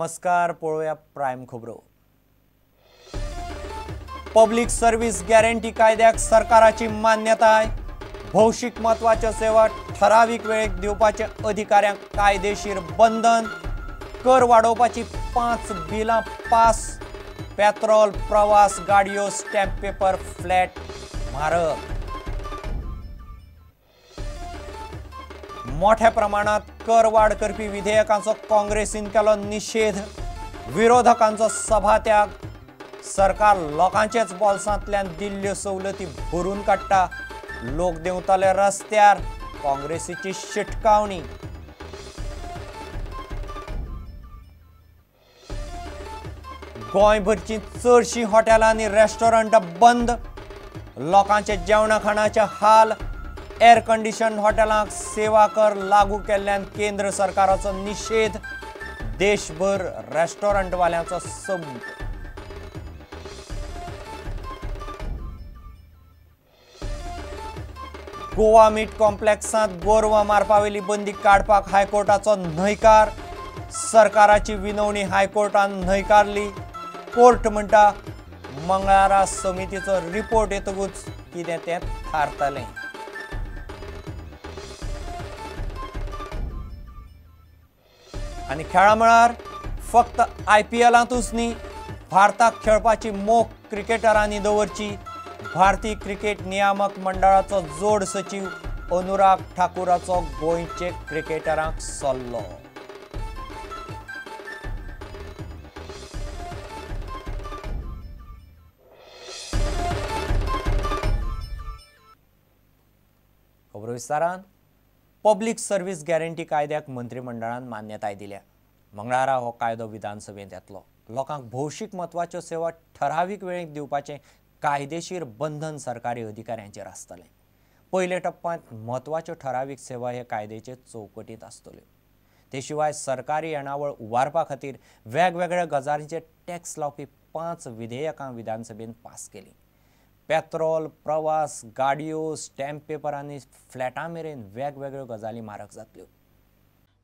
नमस्कार, पळोवया प्राइम खबरो। पब्लिक सर्व्हिस गॅरंटी कायद्याक सरकाराची मान्यताय। भौशीक महत्वाच्यो सेवा ठराविक वेळेक दिवपाचे अधिकाऱ्यांक कायदेशीर बंधन। कर वाडोवपाची 5 बिलां पास। पेट्रोल, प्रवास, गाडयो, स्टॅम्प पेपर, फ्लॅट म्हारग। मोठ्या प्रमाणात कर वाड करपी विधेयकांचो काँग्रेसीन केलो निषेध। विरोधकांचो सभात्याग। सरकार लोकांचेच बोल्सांतल्यान दिल्ल्यो सवलती भरून काडटा। लोक देंवतले रस्त्यार। काँग्रेसीची शिटकावणी। गोंयभरची चडशीं हॉटेलां आनी रेस्टॉरंटां बंद। लोकांचे जेवणा खाणाचे हाल। एअर कंडिशन हॉटेलांक सेवा कर लागू केल्ल्यान केंद्र सरकाराचो निषेध। देशभर रेस्टॉरंटवाल्यांचो संप। गोवा मीट कॉम्प्लेक्सांत गोरवां मारपावेली बंदी काडपाक हायकोर्टाचो न्हयकार। सरकाराची विनवणी हायकोर्टान न्हयकारली। कोर्ट म्हणटा मंगळारा समितीचो रिपोर्ट येतकूच कितें तें थारतलें। आनी खेळा मळार फक्त IPLांतूच न्ही, भारताक खेळपाची मोख क्रिकेटरांनी दवरची। भारतीय क्रिकेट नियामक मंडळाचो जोड सचिव अनुराग ठाकुराचो गोंयचे क्रिकेटरांक सल्लो। खबर विस्तारान। पब्लिक सर्व्हिस गॅरंटी कायद्याक मंत्रिमंडळान मान्यताय दिल्या। मंगळारा हो कायदो विधानसभेंत येतलो। लोकांक भौशीक महत्वाच्यो सेवा ठराविक वेळेक दिवपाचें कायदेशीर बंधन सरकारी अधिकाऱ्यांचेर आसतलें। पयले टप्प्यांत म्हत्वाच्यो ठराविक सेवा हे कायद्याचे चौकटींत आसतल्यो। ते शिवाय सरकारी येणावळ उबारपा खातीर वेगवेगळ्या गजालींचेर टॅक्स लावपी 5 विधेयकां विधानसभेन पास केलीं। पेट्रोल, प्रवास, गाडयो, स्टॅम्प पेपर आनी फ्लॅटां मेरेन वेगवेगळ्यो गजाली म्हारग जातल्यो।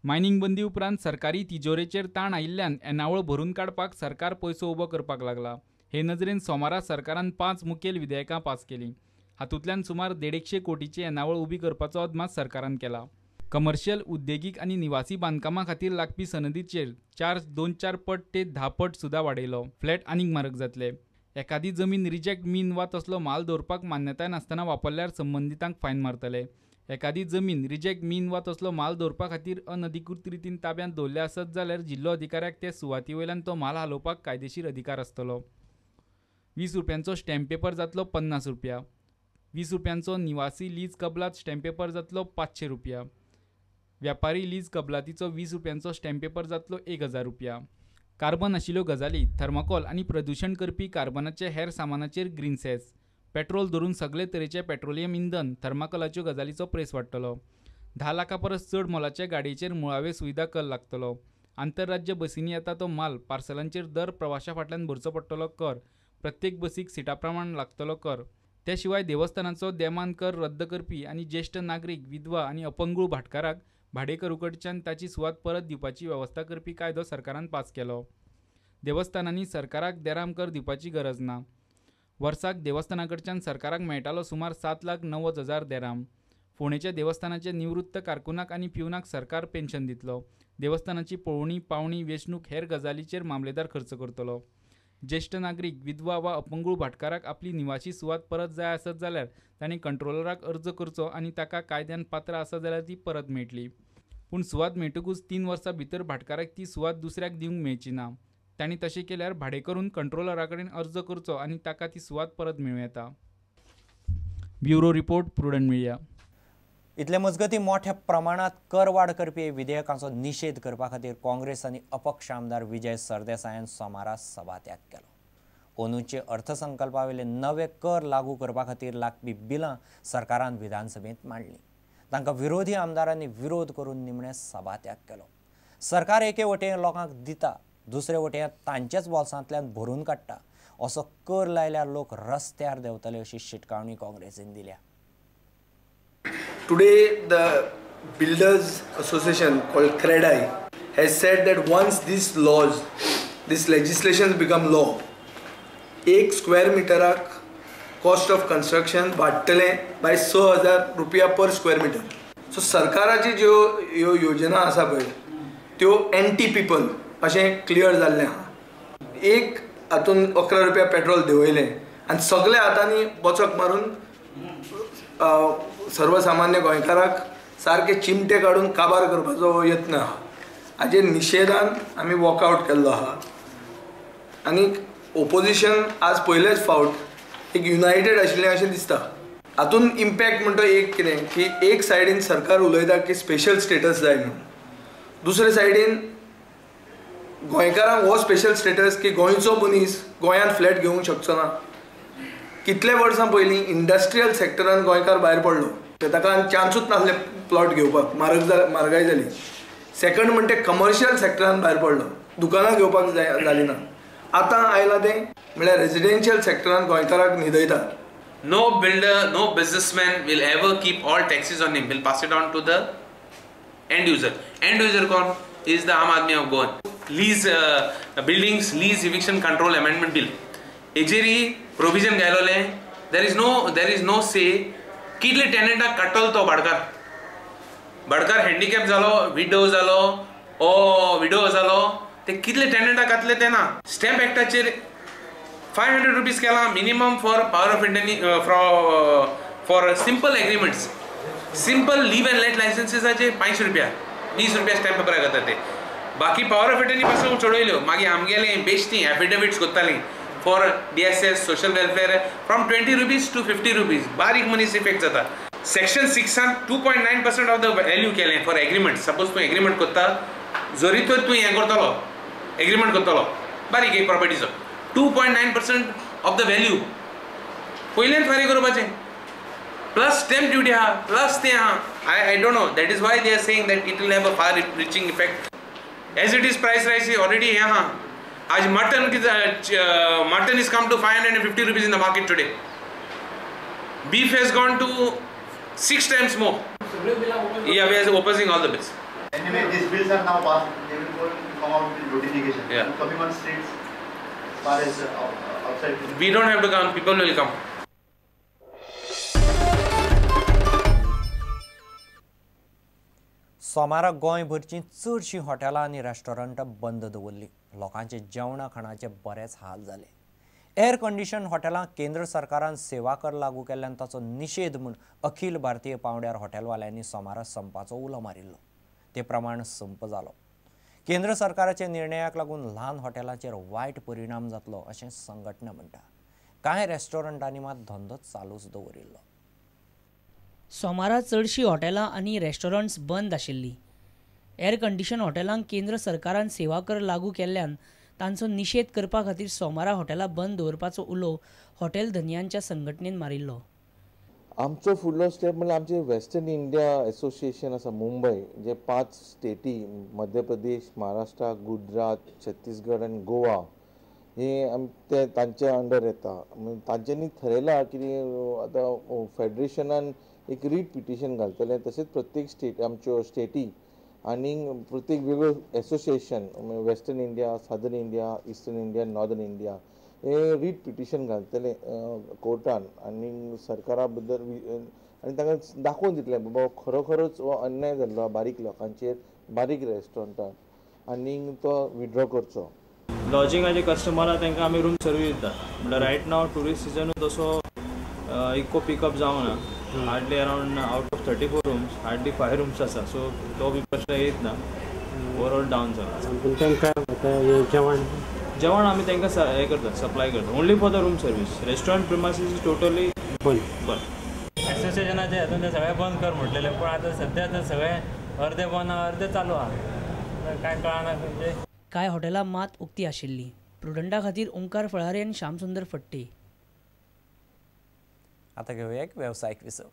मायनिंग बंदी उपरांत सरकारी तिजोरेचेर ताण आयिल्ल्यान येणावळ भरून काडपाक सरकार पयसो उबो करपाक लागला। हे नजरेन सोमारा सरकारान 5 मुखेल विधेयकां पास केलीं। हातूंतल्यान सुमार 150 कोटीची येणावळ उबी करपाचो अदमास सरकारान केला। कमर्शियल, उद्देगीक आनी निवासी बांदकामां खातीर लागपी सनदीचेर 2-4 पट ते 10 पट सुद्दां वाडयलो। फ्लॅट आनीक म्हारग जातले। एखादी जमीन रिजेक्ट मीन वा तसलो माल दवरपाक मान्यताय नासतना वापरल्यार संबंधितांक फायन मारतले। एखादी जमीन रिजेक्ट मीन वा तसलो माल दवरपा खातीर अनधिकृत रितीन ताब्यांत दवरले आसत जाल्यार जिल्लो अधिकाऱ्याक ते सुवाती वयल्यान तो माल हालोवपाक कायदेशीर अधिकार आसतलो। 20 रुपयांचो स्टॅम्प पेपर जातलो 50 रुपया। 20 रुपयांचो निवासी लीज कबलात स्टॅम्प पेपर जातलो 500 रुपया। व्यापारी लीज कबलातीचो 20 रुपयांचो स्टॅम्प पेपर जातलो 1000 रुपया। कार्बन आशिल्ल्यो गजाली, थर्माकोल आनी प्रदूषण करपी कार्बनाचे हेर सामानाचेर ग्रीन सेस। पेट्रोल धरून सगळे तरेचे पेट्रोलियम इंधन, थर्माकोलाच्यो गजालीचो प्रेस वाडटलो। 10 लाखां परस चड मोलाचे गाडयेचेर मुळावे सुविधा कर लागतलो। आंतरराज्य बसींनी येता तो माल, पार्सलांचेर दर प्रवाशा फाटल्यान भरचो पडटलो कर। प्रत्येक बसीक सिटा प्रमाण लागतलो कर। त्या शिवाय देवस्थानाचो देमान कर रद्द करपी आनी ज्येष्ठ नागरीक, विधवा आनी अपंगूळ भाटकाराक भाडेकरूकडच्यान ताची सुवात परत दिवपाची वेवस्था करपी कायदो सरकारान पास केलो। देवस्थानांनी सरकाराक देराम कर दिवपाची गरज ना। वर्साक देवस्थानाकडच्यान सरकाराक मेळटालो सुमार 7,90,000 देराम। फोंडेच्या देवस्थानाचे निवृत्त कारकुनाक आनी पिवनाक सरकार पेन्शन दितलो। देवस्थानाची पळोवणी, पावणी, वेंचणूक हेर गजालींचेर मामलेदार खर्च करतलो। ज्येष्ठ नागरीक, विधवा वा अपंगूळ भाटकाराक आपली निवासी सुवात परत जाय आसत जाल्यार तांणी कंट्रोलराक अर्ज करचो आनी ताका कायद्यान पात्र आसा जाल्यार ती परत मेळटली। पूण सुवात मेळटकूच 3 वर्सां भितर भाटकाराक ती सुवात दुसऱ्याक दिवंक मेळची ना। तांणी तशें केल्यार भाडेकरून कंट्रोलराकडेन अर्ज करचो आनी ताका ती सुवात परत मेळूं येता। Bureau report, prudent media. इतले मजगतीं मोठ्या प्रमाणात कर वाड करपी विधेयकांचो निषेध करपा खातीर काँग्रेस आनी अपक्ष आमदार विजय सरदेसायान सोमारा सभात्याग केलो। अंदूचे अर्थसंकल्पावेले नवे कर लागू करपा खातीर लागपी बिलां सरकारान विधानसभेंत मांडलीं। तांकां विरोधी आमदारांनी विरोध करून निमणे सभात्याग केलो। सरकार एके वटेन लोकांक दिता, दुसरे वटेन तांचेच बोल्सांतल्यान भरून काडटा। असो कर लायल्यार लोक रस्त्यार देंवतले अशी शिटकावणी काँग्रेसीन दिल्या। Today, the Builders Association called CREDAI has said that once these laws, these legislations become law, 1 square मीटराक कॉस्ट ऑफ कन्स्ट्रक्शन वाडटले बाय 6,000 रुपया पर स्क्वेअर मीटर. सो सरकाराची ज्यो ह्यो योजना आसा पळय त्यो एंटी पीपल अशें क्लियर जाल्लें आहा. एक हातून 11 रुपया पेट्रोल देंवयलें आनी सगळे हातांनी बचक मारून सर्वसामान्य गोंयकाराक सारके चिमटे काडून काबार करपाचो यत्न आहा. हाजे निशेधान आमी वॉकआउट केल्लो आहा. आनी ओपोजिशन आज पयलेच फावट एक युनायटेड आशिल्लें अशें दिसता. हातून इम्पॅक्ट म्हणटा एक कितें की एक सायडीन सरकार उलयता की स्पेशल स्टेटस जाय म्हणून, दुसरे सायडीन गोंयकारांक हो स्पेशल स्टेटस की गोंयचो मनीस गोंयांत फ्लॅट घेवंक शकचो ना. कितले वर्सां पयलीं इंडस्ट्रियल सेक्टरान गोंयकार भायर पडलो, ताका चान्सूच नासले प्लॉट घेवपाक, म्हारगाय जाली. सेकंड म्हणटे कमर्शियल सेक्टरान भायर पडलो, दुकानां घेवपाक जाली ना. आतां आयलां तें म्हळ्यार रेजिडेन्शियल सेक्टरान गोंयकाराक न्हिदयता. No builder, no businessman will ever keep all taxes on him. Will pass it on to the end user. End user Kaun? Is the Aam Aadmi of Goan. Lease buildings, lease eviction control amendment bill. Ejeri provision गायलोले. There is no say. कितले tenant कटल तो बडकार handicap जालो, widow जालो, widow जालो. ते कितले tenant कटले ते ना. Stamp Actचेर 500 rupees केला minimum for power of attorney for simple agreements. Simple leave and let licenses आचे 500 रुपया, 20 रुपया stamp paper करता ते. बाकी power of attorney पासून चढवलो. मागे आमगेले बेश्टी affidavits कोत्ताली for DSS social welfare from 20 rupees to 50 rupees. बारीक मनीस effect जाता. Section 6 and 2.9% of the value केले for agreement. Suppose Tu agreement कोत्ता, जोरी तो तू हे करतलो, agreement कोत्तलो. बारीक एक property 2.9% of the value. पयलेच फारीक करपाचें. Plus stamp duty आहा, plus ते आहा. I don't know. That is why they are saying that it will have a far-reaching effect. As it is, price rise already है हाँ. आज mutton is come to 550 rupees in the market today. Beef has gone to 6 times more. Yeah, we are opposing all the bills. Anyway, these bills are now passed. They will go and come out with notification. Yeah. Coming on streets, as far as outside. We don't have to come. People will come. सोमारा गोंयभरची चडशीं हॉटेलां आनी रेस्टॉरंटां बंद दवरलीं. लोकांचे जेवणा खाणाचे बरेच हाल जाले. एअर कंडिशन हॉटेलांक केंद्र सरकारान सेवा कर लागू केल्ल्यान ताचो निशेध म्हूण अखिल भारतीय पांवड्यार हॉटेलवाल्यांनी सोमारा संपाचो उलो मारिल्लो. ते प्रमाण संप जालो. केंद्र सरकाराच्या निर्णयाक लागून ल्हान हॉटेलांचेर वायट परिणाम जातलो अशें संघटना म्हणटा. कांय रेस्टॉरंटांनी मात धंदो चालूच दवरिल्लो. सोमारा चडशीं हॉटेलां आनी रेस्टॉरंट्स बंद आशिल्लीं. एअर कंडिशन हॉटेलांक केंद्र सरकारान सेवा कर लागू केल्ल्यान तांचो निशेध करपा खातीर सोमारा हॉटेलां बंद दवरपाचो उलो हॉटेल धनियांच्या संघटनेन मारिल्लो. आमचो फुडलो स्टेप म्हणल्यार आमचे वेस्टर्न इंडिया एसोसिएशन आसा मुंबय, जे 5 स्टेटी मध्य प्रदेश, महाराष्ट्र, गुजरात, छत्तीसगड आनी गोवा हे तांचे अंडर येता. तांच्यांनी थारायला की आतां फेडरेशनान एक रीट पिटिशन घालतले. तशेंच प्रत्येक स्टेट आमच्यो स्टेटी आनी प्रत्येक वेगळो association western India, southern India, eastern India, northern India हे रीट पिटिशन घालतले कोर्टान आनी सरकारा बद्दल आनी तांकां दाखोवन दितले बाबा खरोखरोच हो अन्याय जाल्लो बारीक लोकांचेर, बारीक रेस्टॉरंटान, आनी तो विड्रॉ करचो. लॉजिंगाचे कस्टमरां तांकां आमी रूम सर्वीस दिता. म्हणल्यार रायट नाव टुरिस्ट सिजनूच तसो इको पिकअप जावना. Hardly around out of 34 rooms hardly 5 rooms आसा. सो तो बी प्रश्न येत ना. ओवरऑल डावन जाला. जेवण आमी तांकां हे करता, सप्लाय करता only for the room service. Restaurant premises is totally बंद. एसोसिएशनाचे हातून ते सगळे बंद कर म्हटलेले, पण आतां सध्या ते सगळे अर्दे बंद अर्दे चालू आहा. कांय कळना. म्हणजे कांय हॉटेलां मात उक्ती आशिल्लीं. प्रुडंटा खातीर ओंकार फळारी आनी श्यामसुंदर फट्टे. आता घेऊया एक व्यावसायिक विसव.